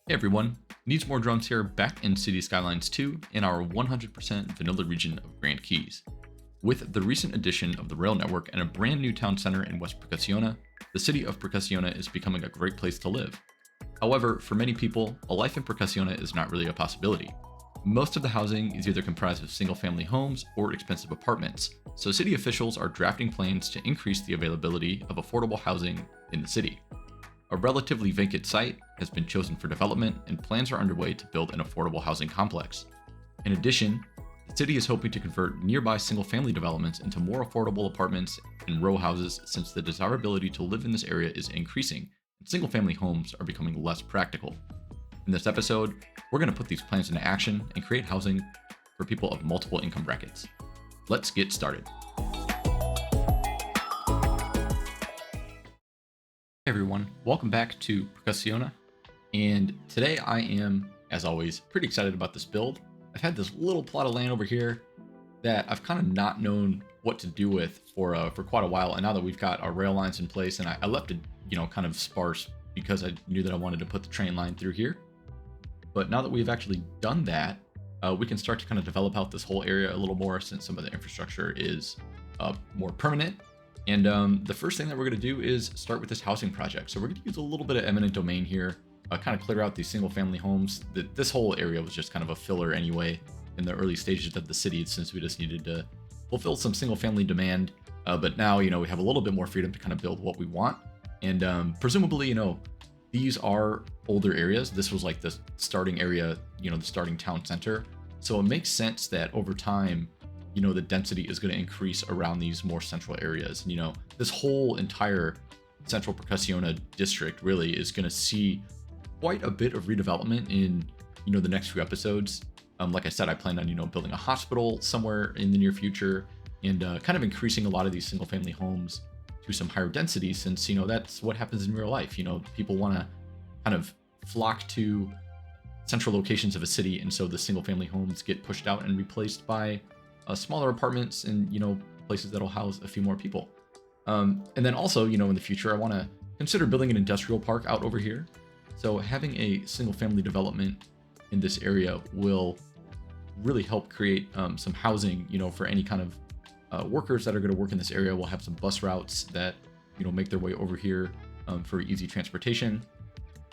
Hey everyone, Needs More Drums here, back in City Skylines 2 in our 100% vanilla region of Grand Keys. With the recent addition of the rail network and a brand new town center in West Precasiona, the city of Precasiona is becoming a great place to live. However, for many people, a life in Precasiona is not really a possibility. Most of the housing is either comprised of single-family homes or expensive apartments, so city officials are drafting plans to increase the availability of affordable housing in the city. A relatively vacant site has been chosen for development, and plans are underway to build an affordable housing complex. In addition, the city is hoping to convert nearby single-family developments into more affordable apartments and row houses, since the desirability to live in this area is increasing and single-family homes are becoming less practical. In this episode, we're going to put these plans into action and create housing for people of multiple income brackets. Let's get started. Hey everyone, welcome back to Precasiona, and today I am, as always, pretty excited about this build. I've had this little plot of land over here that I've kind of not known what to do with for quite a while, and now that we've got our rail lines in place, and I left it, kind of sparse because I knew that I wanted to put the train line through here. But now that we've actually done that, we can start to kind of develop out this whole area a little more, since some of the infrastructure is more permanent. And the first thing that we're going to do is start with this housing project. So we're going to use a little bit of eminent domain here, kind of clear out these single family homes. This whole area was just kind of a filler anyway in the early stages of the city, since we just needed to fulfill some single family demand. But now, we have a little bit more freedom to kind of build what we want. And presumably, these are older areas. This was like the starting area, the starting town center. So it makes sense that over time, the density is going to increase around these more central areas. And, this whole entire central Precasiona district really is going to see quite a bit of redevelopment in, the next few episodes. Like I said, I plan on, building a hospital somewhere in the near future, and kind of increasing a lot of these single family homes to some higher density, since, that's what happens in real life. People want to kind of flock to central locations of a city. And so the single family homes get pushed out and replaced by smaller apartments and places that'll house a few more people. And then also, in the future, I want to consider building an industrial park out over here. So having a single family development in this area will really help create some housing, for any kind of workers that are going to work in this area. We'll have some bus routes that make their way over here for easy transportation.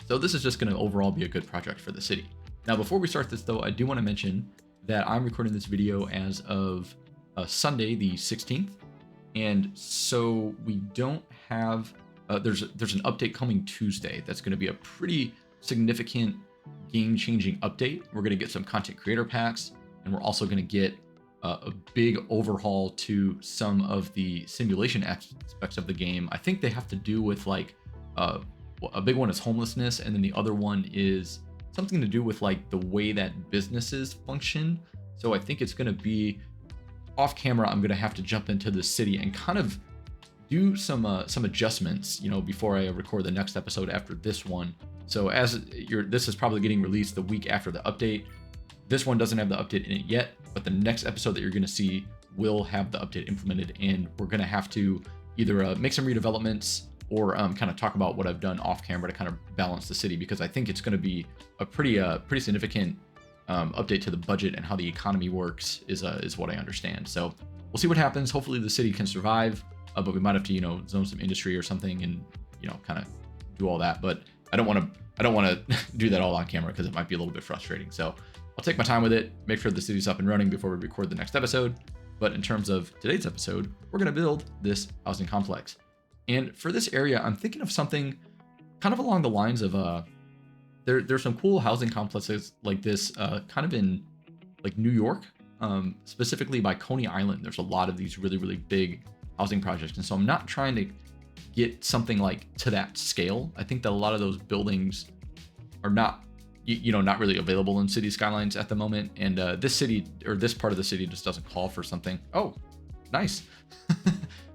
So this is just going to overall be a good project for the city. Now, before we start this though, I do want to mention that I'm recording this video as of Sunday, the 16th. And so we don't have, there's an update coming Tuesday. That's going to be a pretty significant game-changing update. We're going to get some content creator packs, and we're also going to get a big overhaul to some of the simulation aspects of the game. I think they have to do with like, a big one is homelessness, and then the other one is something to do with like the way that businesses function. So I think it's going to be off camera. I'm going to have to jump into the city and kind of do some adjustments, before I record the next episode after this one. So this is probably getting released the week after the update. This one doesn't have the update in it yet, but the next episode that you're going to see will have the update implemented, and we're going to have to either make some redevelopments or kind of talk about what I've done off camera to kind of balance the city, because I think it's going to be a pretty significant update to the budget and how the economy works is what I understand. So we'll see what happens. Hopefully the city can survive, but we might have to zone some industry or something and kind of do all that. But I don't want to do that all on camera, because it might be a little bit frustrating. So I'll take my time with it, make sure the city's up and running before we record the next episode. But in terms of today's episode, we're going to build this housing complex. And for this area, I'm thinking of something kind of along the lines of there's some cool housing complexes like this kind of in like New York, specifically by Coney Island. There's a lot of these really, really big housing projects. And so I'm not trying to get something like to that scale. I think that a lot of those buildings are not, not really available in City Skylines at the moment. And this city, or this part of the city, just doesn't call for something. Oh, nice.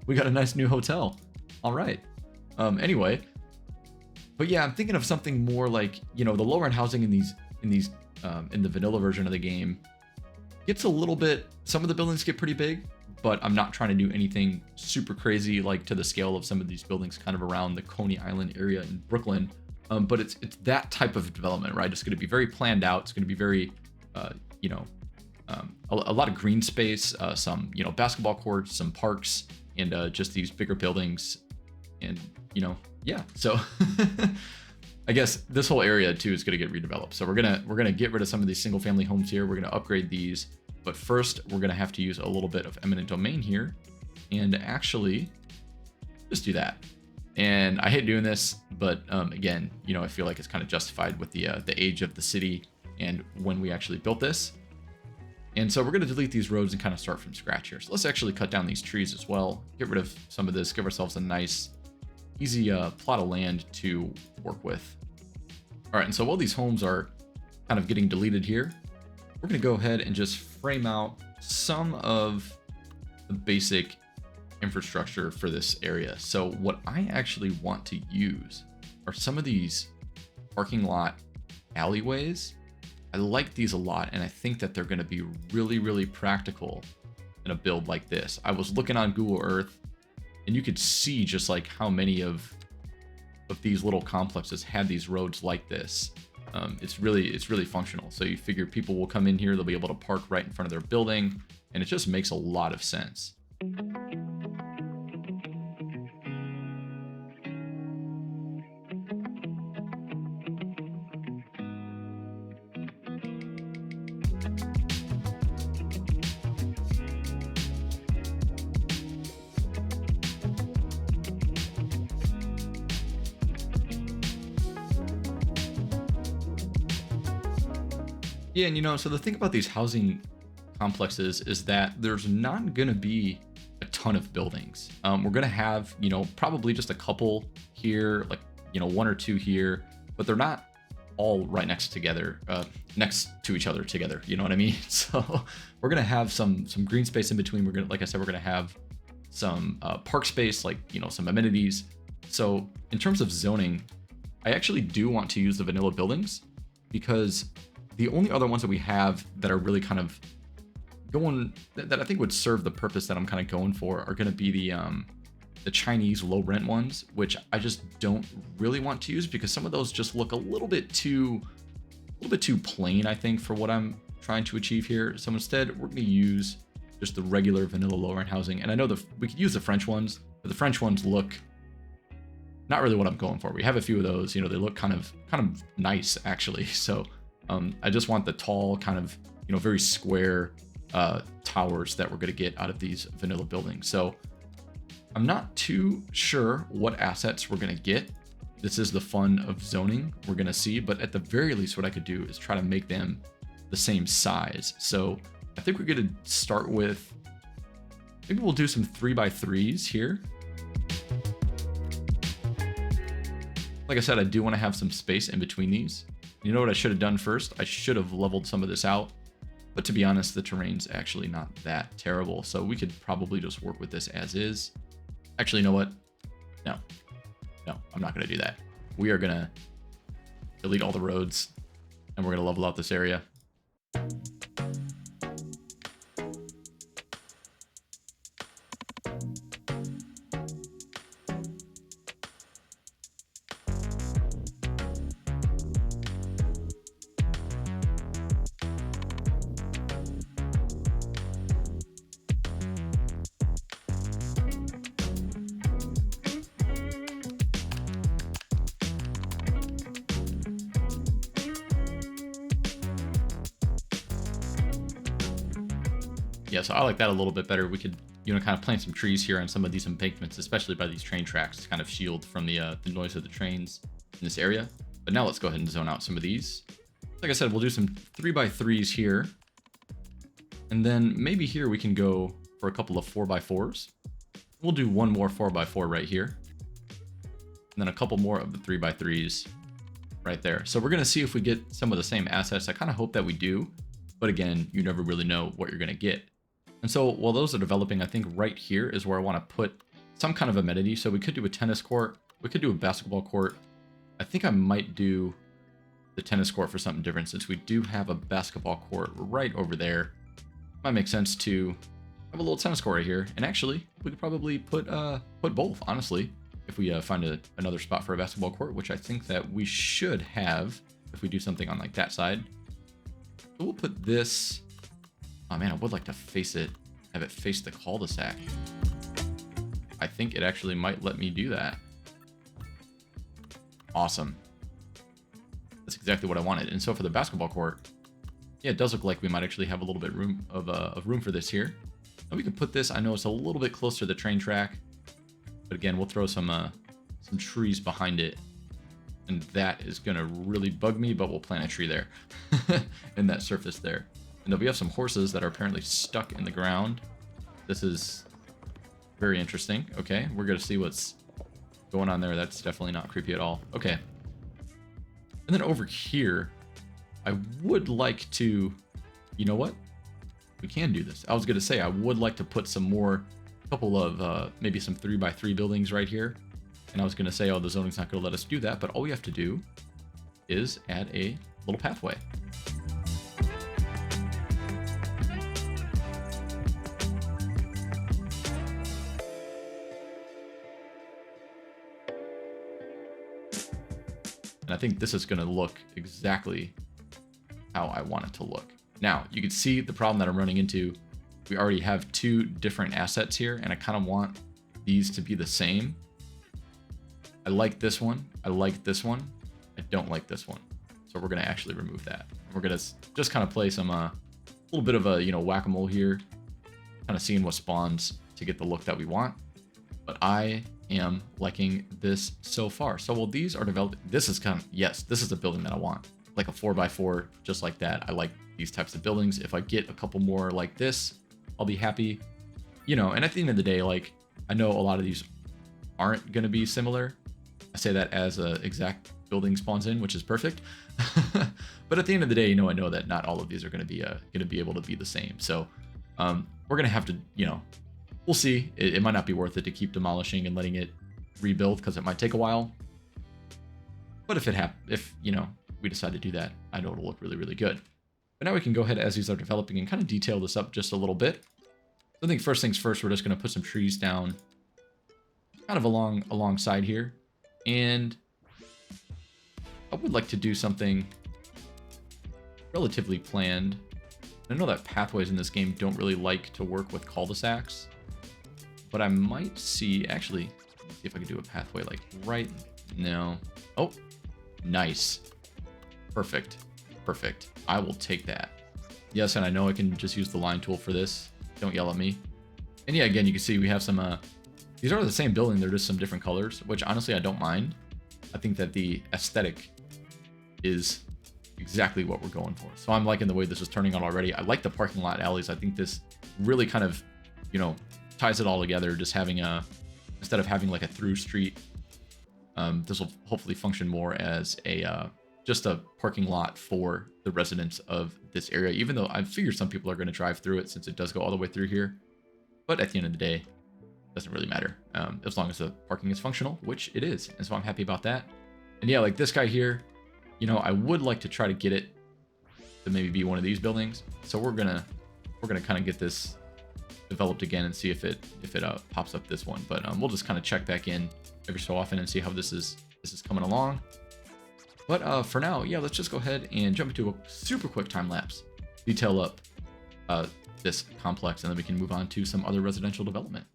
We got a nice new hotel. All right. Anyway, but yeah, I'm thinking of something more like, the lower end housing in the vanilla version of the game gets a little bit, some of the buildings get pretty big, but I'm not trying to do anything super crazy, like to the scale of some of these buildings kind of around the Coney Island area in Brooklyn, But it's that type of development, right? It's going to be very planned out. It's going to be very, you know, a lot of green space, some, you know, basketball courts, some parks, and just these bigger buildings. And, you know, yeah. So I guess this whole area too is going to get redeveloped. So we're gonna get rid of some of these single family homes here. We're gonna upgrade these, but first we're gonna have to use a little bit of eminent domain here, and actually just do that. And I hate doing this, but again, you know, I feel like it's kind of justified with the age of the city and when we actually built this. And so we're going to delete these roads and kind of start from scratch here. So let's actually cut down these trees as well, get rid of some of this, give ourselves a nice, easy plot of land to work with. All right, and so while these homes are kind of getting deleted here, we're going to go ahead and just frame out some of the basic infrastructure for this area. So what I actually want to use are some of these parking lot alleyways. I like these a lot, and I think that they're going to be really, really practical in a build like this. I was looking on Google Earth, and you could see just like how many of these little complexes had these roads like this. It's really functional. So you figure people will come in here, they'll be able to park right in front of their building, and it just makes a lot of sense. Yeah, and you know, so the thing about these housing complexes is that there's not going to be a ton of buildings. We're going to have, you know, probably just a couple here, like, you know, one or two here, but they're not all right next to each other together. You know what I mean? So we're going to have some green space in between. We're going to, like I said, we're going to have some park space, like, you know, some amenities. So in terms of zoning, I actually do want to use the vanilla buildings, because the only other ones that we have that are really kind of going, that I think would serve the purpose that I'm kind of going for, are going to be the Chinese low rent ones, which I just don't really want to use because some of those just look a little bit too plain, I think, for what I'm trying to achieve here. So instead, we're going to use just the regular vanilla low rent housing. And I know we could use the French ones, but the French ones look not really what I'm going for. We have a few of those, you know, they look kind of nice actually. So I just want the tall, kind of, you know, very square towers that we're going to get out of these vanilla buildings. So I'm not too sure what assets we're going to get. This is the fun of zoning we're going to see, but at the very least, what I could do is try to make them the same size. So I think we're going to start with, maybe we'll do some 3x3s here. Like I said, I do want to have some space in between these. You know what I should have done first? I should have leveled some of this out. But to be honest, the terrain's actually not that terrible. So we could probably just work with this as is. Actually, you know what? No, I'm not going to do that. We are going to delete all the roads and we're going to level out this area. Yeah, so I like that a little bit better. We could, you know, kind of plant some trees here on some of these embankments, especially by these train tracks, to kind of shield from the noise of the trains in this area. But now let's go ahead and zone out some of these. Like I said, we'll do some 3x3s here. And then maybe here we can go for a couple of 4x4s. We'll do one more 4x4 right here. And then a couple more of the 3x3s right there. So we're going to see if we get some of the same assets. I kind of hope that we do. But again, you never really know what you're going to get. And so while those are developing, I think right here is where I want to put some kind of amenity. So we could do a tennis court. We could do a basketball court. I think I might do the tennis court for something different, since we do have a basketball court right over there. Might make sense to have a little tennis court right here. And actually, we could probably put both, honestly. if we find another spot for a basketball court, which I think that we should have if we do something on like that side. So we'll put this. Oh man, I would like to have it face the cul-de-sac. I think it actually might let me do that. Awesome. That's exactly what I wanted. And so for the basketball court, yeah, it does look like we might actually have a little bit of room for this here. And we can put this. I know it's a little bit closer to the train track, but again, we'll throw some trees behind it, and that is gonna really bug me. But we'll plant a tree there, in that surface there. And then we have some horses that are apparently stuck in the ground. This is very interesting. Okay, we're gonna see what's going on there. That's definitely not creepy at all. Okay. And then over here, I would like to, you know what? We can do this. I was gonna say I would like to put some more, couple of maybe some 3x3 buildings right here. And I was gonna say, oh, the zoning's not gonna let us do that, but all we have to do is add a little pathway. And I think this is going to look exactly how I want it to look. Now, you can see the problem that I'm running into. We already have two different assets here, and I kind of want these to be the same. I like this one. I like this one. I don't like this one. So we're going to actually remove that. We're going to just kind of play some little bit of a, you know, whack-a-mole here, kind of seeing what spawns to get the look that we want. But I am liking this so far. So while these are developed, this is kind of, yes, this is a building that I want, like a 4x4, just like that. I like these types of buildings. If I get a couple more like this, I'll be happy, you know. And at the end of the day, like, I know a lot of these aren't going to be similar. I say that as a exact building spawns in, which is perfect. But at the end of the day, you know, I know that not all of these are going to be able to be the same. So we're going to have to, you know, we'll see. It might not be worth it to keep demolishing and letting it rebuild, because it might take a while. But if you know, we decide to do that, I know it'll look really, really good. But now we can go ahead as these are developing and kind of detail this up just a little bit. So I think first things first, we're just going to put some trees down kind of alongside here. And I would like to do something relatively planned. I know that pathways in this game don't really like to work with cul-de-sacs, but I might see, actually, let me see if I can do a pathway like right now. Oh, nice. Perfect. Perfect. I will take that. Yes, and I know I can just use the line tool for this. Don't yell at me. And yeah, again, you can see we have some, these are the same building, they're just some different colors, which honestly I don't mind. I think that the aesthetic is exactly what we're going for. So I'm liking the way this is turning out already. I like the parking lot alleys. I think this really kind of, you know, ties it all together. Just having instead of having like a through street, this will hopefully function more as a just a parking lot for the residents of this area, even though I figure some people are going to drive through it since it does go all the way through here. But at the end of the day, it doesn't really matter, as long as the parking is functional, which it is. And so I'm happy about that. And yeah, like this guy here, you know, I would like to try to get it to maybe be one of these buildings. So we're gonna kind of get this developed again and see if it pops up this one. But we'll just kind of check back in every so often and see how this is coming along. But for now, yeah, let's just go ahead and jump into a super quick time lapse, detail up this complex, and then we can move on to some other residential development.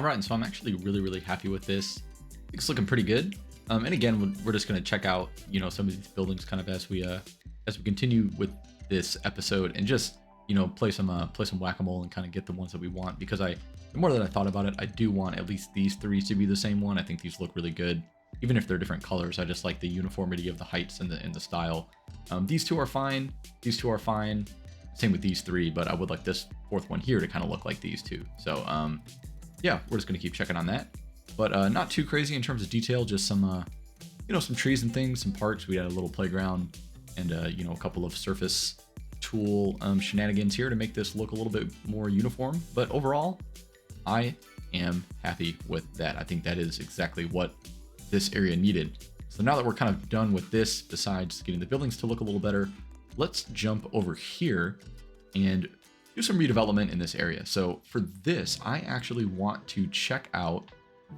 All right, and so I'm actually really happy with this. I think it's looking pretty good. And again, we're just going to check out, some of these buildings kind of as we continue with this episode, and just, play some whack-a-mole and kind of get the ones that we want. Because the more that I thought about it, I do want at least these three to be the same one. I think these look really good, even if they're different colors. I just like the uniformity of the heights and the style. These two are fine. These two are fine. Same with these three, but I would like this fourth one here to kind of look like these two. So yeah, we're just going to keep checking on that. But not too crazy in terms of detail, just some, some trees and things, some parks. We had a little playground and, a couple of surface tool shenanigans here to make this look a little bit more uniform. But overall, I am happy with that. I think that is exactly what this area needed. So now that we're kind of done with this, besides getting the buildings to look a little better, let's jump over here and do some redevelopment in this area. So for this, I actually want to check out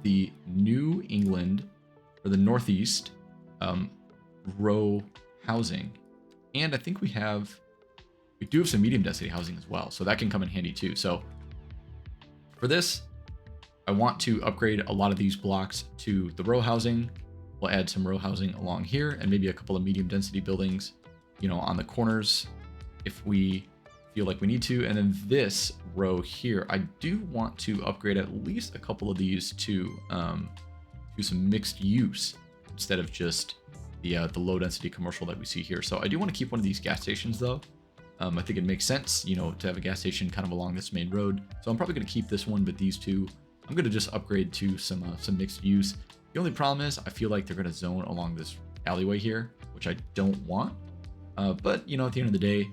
the New England, or the Northeast row housing. And I think we do have some medium density housing as well. So that can come in handy too. So for this, I want to upgrade a lot of these blocks to the row housing. We'll add some row housing along here and maybe a couple of medium density buildings, on the corners if we feel like we need to. And then this row here, I do want to upgrade at least a couple of these to some mixed use instead of just the low density commercial that we see here. So I do want to keep one of these gas stations though. I think it makes sense, to have a gas station kind of along this main road. So I'm probably going to keep this one, but these two, I'm going to just upgrade to some mixed use. The only problem is I feel like they're going to zone along this alleyway here, which I don't want. But at the end of the day,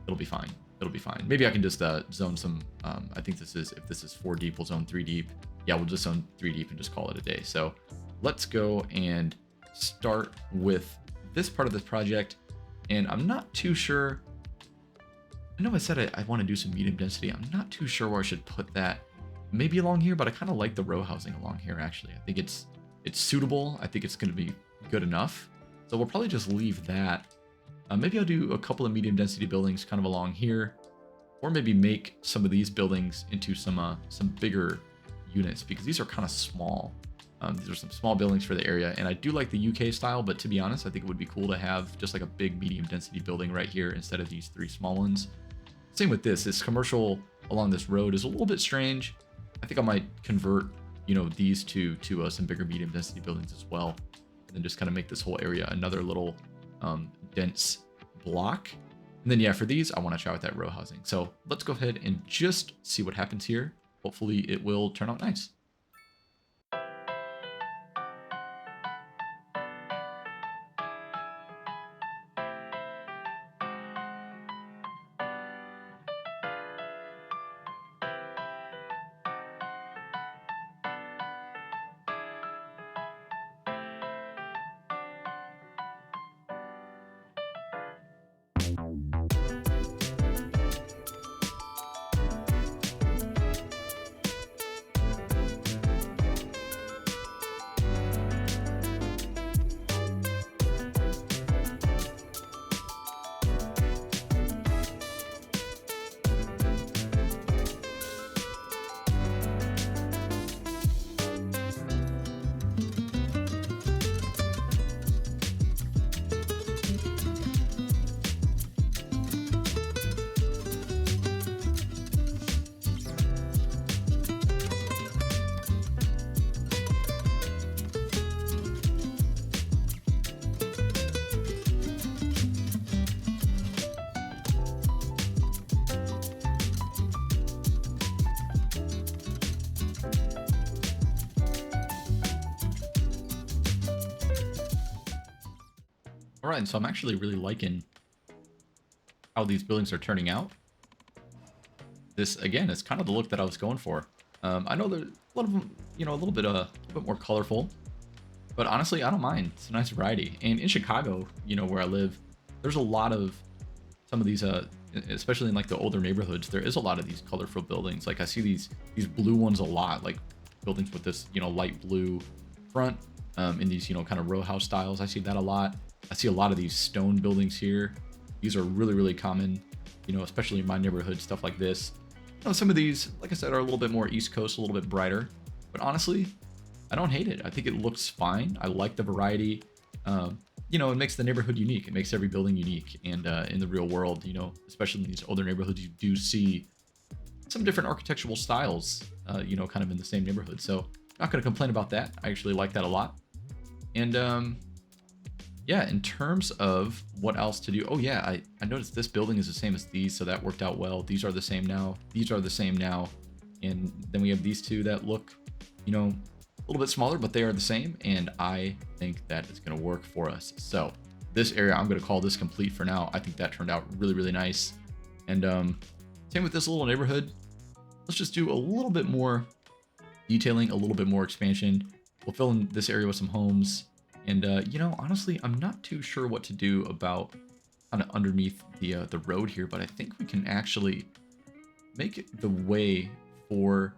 it'll be fine. It'll be fine. Maybe I can just zone some. I think if this is 4 deep, we'll zone 3 deep. Yeah, we'll just zone 3 deep and just call it a day. So let's go and start with this part of the project. And I'm not too sure. I know I said I want to do some medium density. I'm not too sure where I should put that. Maybe along here, but I kind of like the row housing along here, actually. I think it's suitable. I think it's going to be good enough. So we'll probably just leave that. Maybe I'll do a couple of medium density buildings kind of along here, or maybe make some of these buildings into some bigger units, because these are kind of small. These are some small buildings for the area, and I do like the UK style, but to be honest, I think it would be cool to have just like a big medium density building right here instead of these 3 small ones. Same with this commercial along this road is a little bit strange. I think I might convert, these to some bigger medium density buildings as well, and then just kind of make this whole area another little dense block. And then yeah, for these, I want to try with that row housing. So let's go ahead and just see what happens here. Hopefully it will turn out nice. All right, so I'm actually really liking how these buildings are turning out. This, again, is kind of the look that I was going for. I know that a lot of them, a little bit more colorful, but honestly, I don't mind. It's a nice variety. And in Chicago, where I live, there's a lot of some of these, especially in like the older neighborhoods, there is a lot of these colorful buildings. Like I see these blue ones a lot, like buildings with this, light blue front, in these, kind of row house styles. I see that a lot. I see a lot of these stone buildings here. These are really, really common, especially in my neighborhood, stuff like this. some of these, like I said, are a little bit more East Coast, a little bit brighter. But honestly, I don't hate it. I think it looks fine. I like the variety. It makes the neighborhood unique. It makes every building unique. And in the real world, especially in these older neighborhoods, you do see some different architectural styles, kind of in the same neighborhood. So not going to complain about that. I actually like that a lot. And yeah, in terms of what else to do. Oh yeah, I noticed this building is the same as these, so that worked out well. These are the same now. These are the same now. And then we have these two that look, a little bit smaller, but they are the same. And I think that is going to work for us. So this area, I'm going to call this complete for now. I think that turned out really, really nice. And same with this little neighborhood. Let's just do a little bit more detailing, a little bit more expansion. We'll fill in this area with some homes. And, honestly, I'm not too sure what to do about kind of underneath the road here, but I think we can actually make it the way for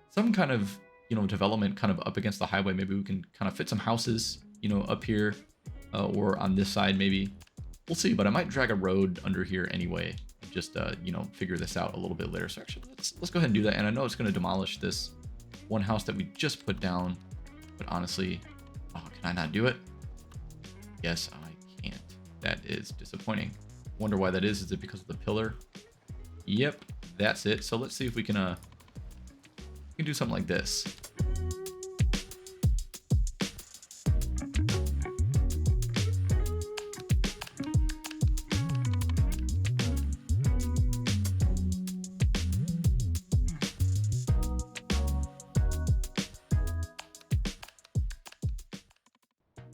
some kind of, development kind of up against the highway. Maybe we can kind of fit some houses, up here or on this side, maybe. We'll see, but I might drag a road under here anyway. Just, figure this out a little bit later. So actually, let's go ahead and do that. And I know it's going to demolish this one house that we just put down, but honestly, oh, can I not do it? Yes, I can't. That is disappointing. Wonder why that is. Is it because of the pillar? Yep, that's it. So let's see if we can do something like this.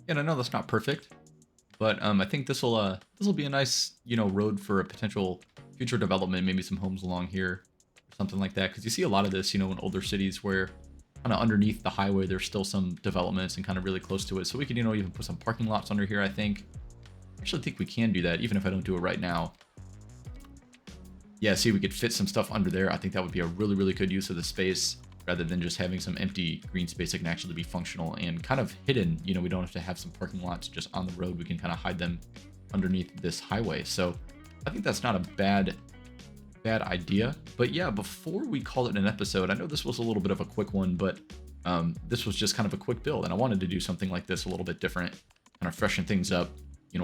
And I know that's not perfect, but I think this will be a nice road for a potential future development, maybe some homes along here or something like that. Because you see a lot of this, in older cities where kind of underneath the highway there's still some developments and kind of really close to it. So we could even put some parking lots under here. I actually think we can do that, even if I don't do it right now. Yeah, see, we could fit some stuff under there. I think that would be a really, really good use of the space, rather than just having some empty green space that can actually be functional and kind of hidden. We don't have to have some parking lots just on the road. We can kind of hide them underneath this highway. So I think that's not a bad idea. But yeah, before we call it an episode, I know this was a little bit of a quick one, but this was just kind of a quick build. And I wanted to do something like this a little bit different, kind of freshen things up,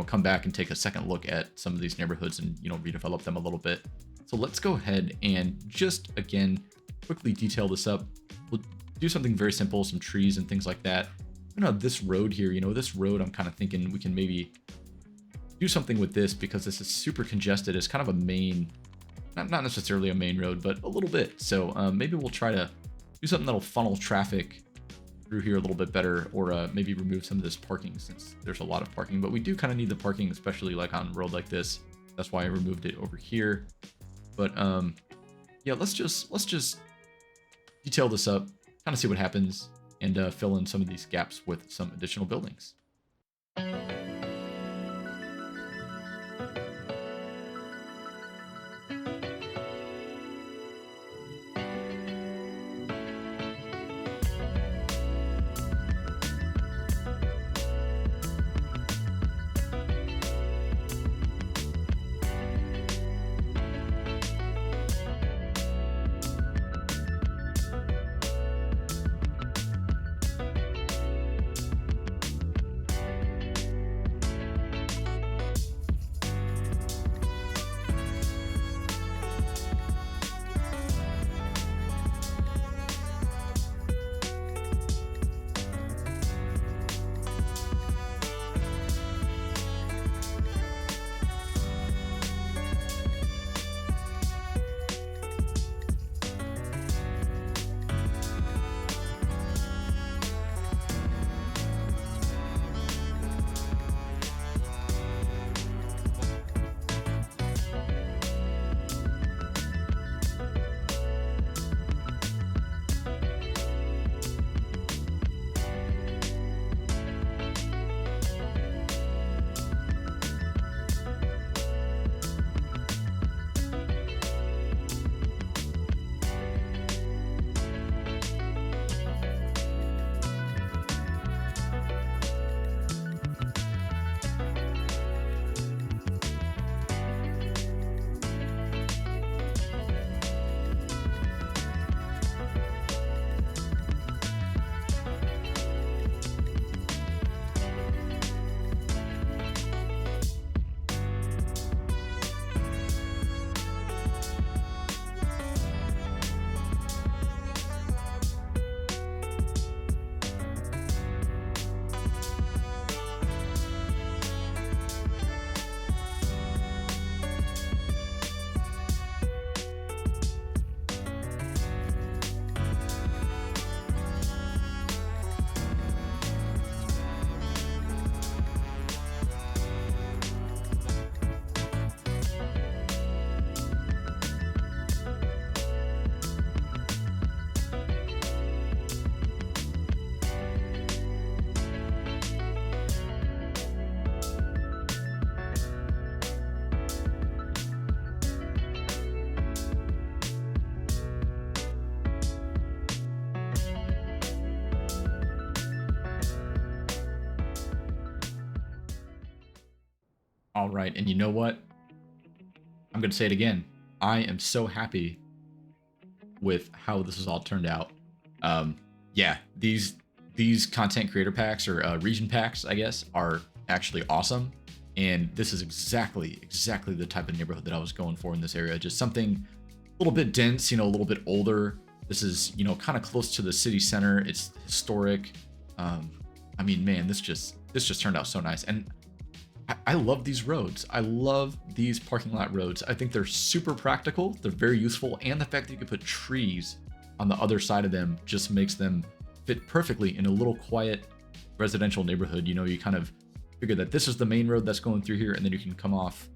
come back and take a second look at some of these neighborhoods and, redevelop them a little bit. So let's go ahead and just, again, quickly detail this up. We'll do something very simple, some trees and things like that. This road here, this road, I'm kind of thinking we can maybe do something with this, because this is super congested. It's kind of a main, not necessarily a main road, but a little bit. So maybe we'll try to do something that'll funnel traffic through here a little bit better, or maybe remove some of this parking, since there's a lot of parking. But we do kind of need the parking, especially like on a road like this. That's why I removed it over here. But yeah, let's just detail this up, kind of see what happens, and fill in some of these gaps with some additional buildings. All right, and you know what? I'm gonna say it again. I am so happy with how this has all turned out. Yeah, these content creator packs or region packs, I guess, are actually awesome. And this is exactly the type of neighborhood that I was going for in this area. Just something a little bit dense, a little bit older. This is, kind of close to the city center. It's historic. I mean, man, this just turned out so nice. And I love these roads. I love these parking lot roads. I think they're super practical. They're very useful. And the fact that you can put trees on the other side of them just makes them fit perfectly in a little quiet residential neighborhood. You kind of figure that this is the main road that's going through here, and then you can come off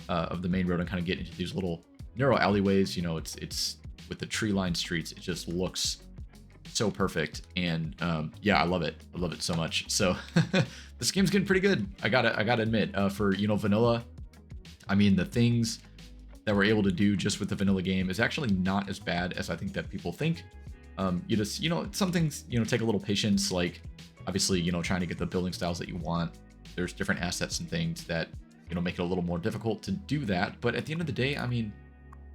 of the main road and kind of get into these little narrow alleyways. It's with the tree-lined streets. It just looks so perfect, and yeah, I love it. I love it so much. So this game's getting pretty good. I gotta admit, for vanilla, I mean, the things that we're able to do just with the vanilla game is actually not as bad as I think that people think. You just some things take a little patience, like obviously trying to get the building styles that you want. There's different assets and things that make it a little more difficult to do that, but at the end of the day, I mean,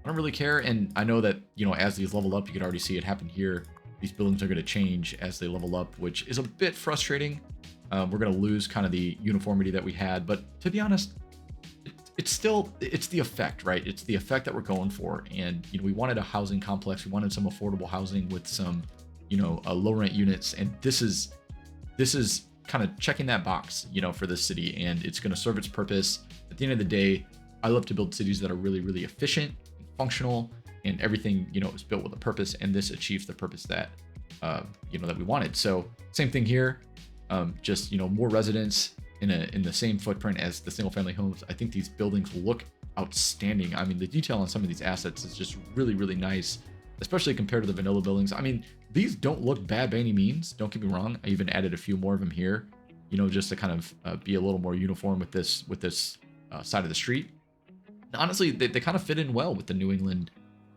I don't really care. And I know that as these level up, you could already see it happen here. These buildings are going to change as they level up, which is a bit frustrating. We're going to lose kind of the uniformity that we had, but to be honest, it's the effect, right? It's the effect that we're going for. And we wanted a housing complex. We wanted some affordable housing with some low rent units, and this is kind of checking that box for this city, and it's going to serve its purpose. At the end of the day, I love to build cities that are really, really efficient and functional, and everything is built with a purpose, and this achieves the purpose that that we wanted. So same thing here, just more residents in the same footprint as the single family homes. I think these buildings look outstanding. I mean, the detail on some of these assets is just really, really nice, especially compared to the vanilla buildings. I mean, these don't look bad by any means, don't get me wrong. I even added a few more of them here, just to kind of be a little more uniform with this side of the street. And honestly, they kind of fit in well with the New England,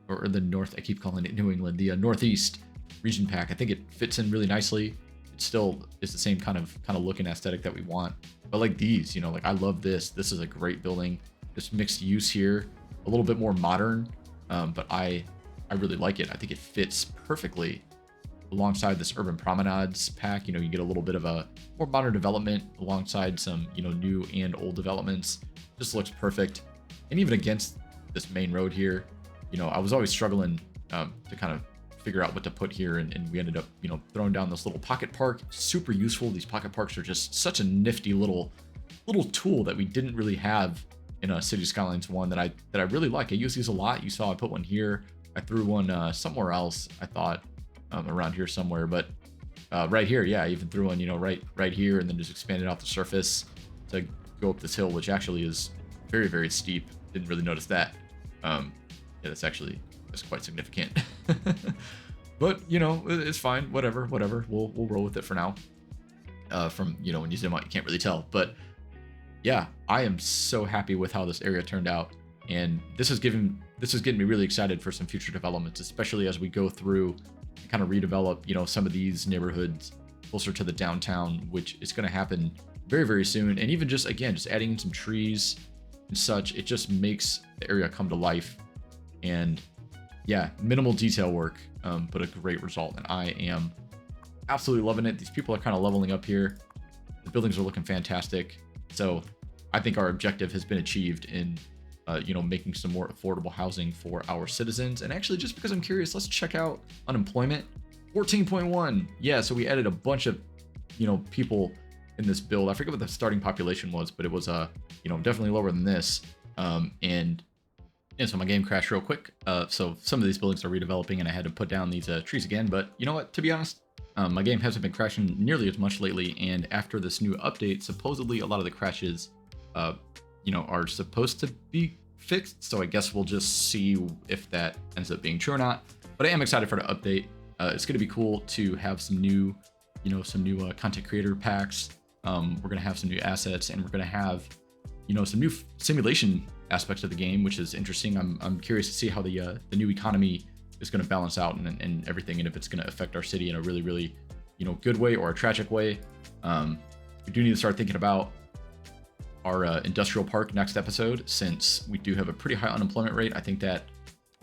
or the North, I keep calling it New England, the Northeast region pack. I think it fits in really nicely. It still is the same kind of look and aesthetic that we want. But like these, like I love this. This is a great building. This mixed use here, a little bit more modern, but I really like it. I think it fits perfectly alongside this urban promenades pack. You get a little bit of a more modern development alongside some new and old developments. Just looks perfect. And even against this main road here, I was always struggling to kind of figure out what to put here, and we ended up throwing down this little pocket park. Super useful. These pocket parks are just such a nifty little tool that we didn't really have in a City Skylines 1 that I really like. I use these a lot. You saw I put one here. I threw one somewhere else, I thought, around here somewhere, but right here, yeah, I even threw one right here, and then just expanded out the surface to go up this hill, which actually is very, very steep. Didn't really notice that. Yeah, that's quite significant. But it's fine. Whatever. We'll roll with it for now. From when you zoom out, you can't really tell. But yeah, I am so happy with how this area turned out, and this is getting me really excited for some future developments, especially as we go through and kind of redevelop some of these neighborhoods closer to the downtown, which is going to happen very, very soon. And even just adding in some trees and such, it just makes the area come to life. And yeah, minimal detail work, but a great result. And I am absolutely loving it. These people are kind of leveling up here. The buildings are looking fantastic. So I think our objective has been achieved in, making some more affordable housing for our citizens. And actually, just because I'm curious, let's check out unemployment. 14.1. Yeah, so we added a bunch of, people in this build. I forget what the starting population was, but it was, definitely lower than this. And so my game crashed real quick. So some of these buildings are redeveloping, and I had to put down these trees again. But you know what? To be honest, my game hasn't been crashing nearly as much lately. And after this new update, supposedly a lot of the crashes, are supposed to be fixed. So I guess we'll just see if that ends up being true or not. But I am excited for the update. It's going to be cool to have some new, content creator packs. We're going to have some new assets, and we're going to have, some new simulation aspects of the game, which is interesting. I'm curious to see how the new economy is going to balance out and everything, and if it's going to affect our city in a really, really, good way or a tragic way. We do need to start thinking about our industrial park next episode, since we do have a pretty high unemployment rate. I think that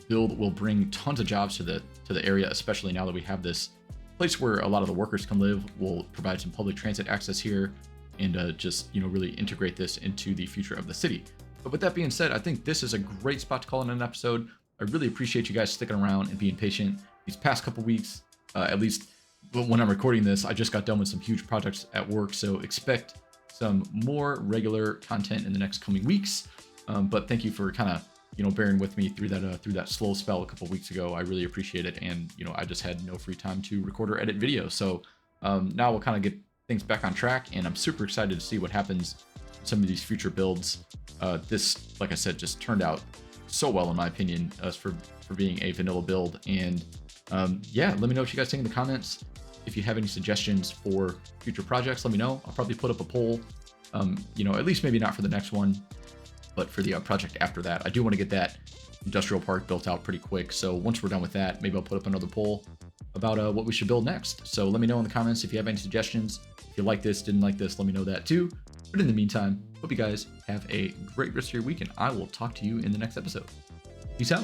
build will bring tons of jobs to the area, especially now that we have this place where a lot of the workers can live. We'll provide some public transit access here, and just really integrate this into the future of the city. But with that being said, I think this is a great spot to call in an episode. I really appreciate you guys sticking around and being patient these past couple weeks. At least when I'm recording this, I just got done with some huge projects at work, so expect some more regular content in the next coming weeks. But thank you for kind of bearing with me through that slow spell a couple weeks ago. I really appreciate it, and I just had no free time to record or edit videos. So now we'll kind of get things back on track, and I'm super excited to see what happens in some of these future builds. This, like I said, just turned out so well in my opinion, for being a vanilla build. And yeah, let me know what you guys think in the comments. If you have any suggestions for future projects, let me know. I'll probably put up a poll, at least maybe not for the next one, but for the project after that. I do want to get that industrial park built out pretty quick. So once we're done with that, maybe I'll put up another poll about what we should build next. So let me know in the comments if you have any suggestions. If you like this, didn't like this, let me know that too. But in the meantime, hope you guys have a great rest of your week, and I will talk to you in the next episode. Peace out.